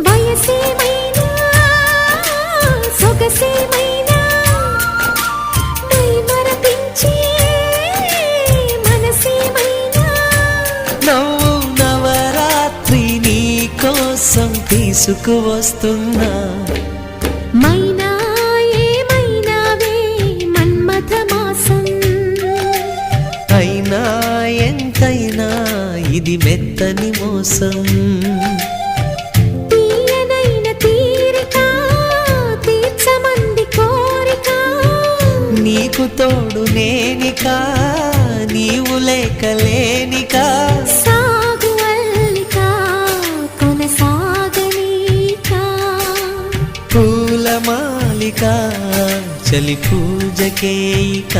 వయసేమైనా సొగసేమైనా మరపించే మనసేమైనా నవ్వు నవరాత్రి నీ కోసం తీసుకువస్తున్నా మైనా ఏమైనావే మన్మథ మాసం అయినా ఎంతైనా ఇది మెత్తని మోసం తీయనైన తీరిక తీర్చమంది కోరిక నీకు తోడు నేనిక నీవు లేకలేనిక సాగు అల్లిక కొనసాగనీక పూల మాలిక చలి పూజకేయిక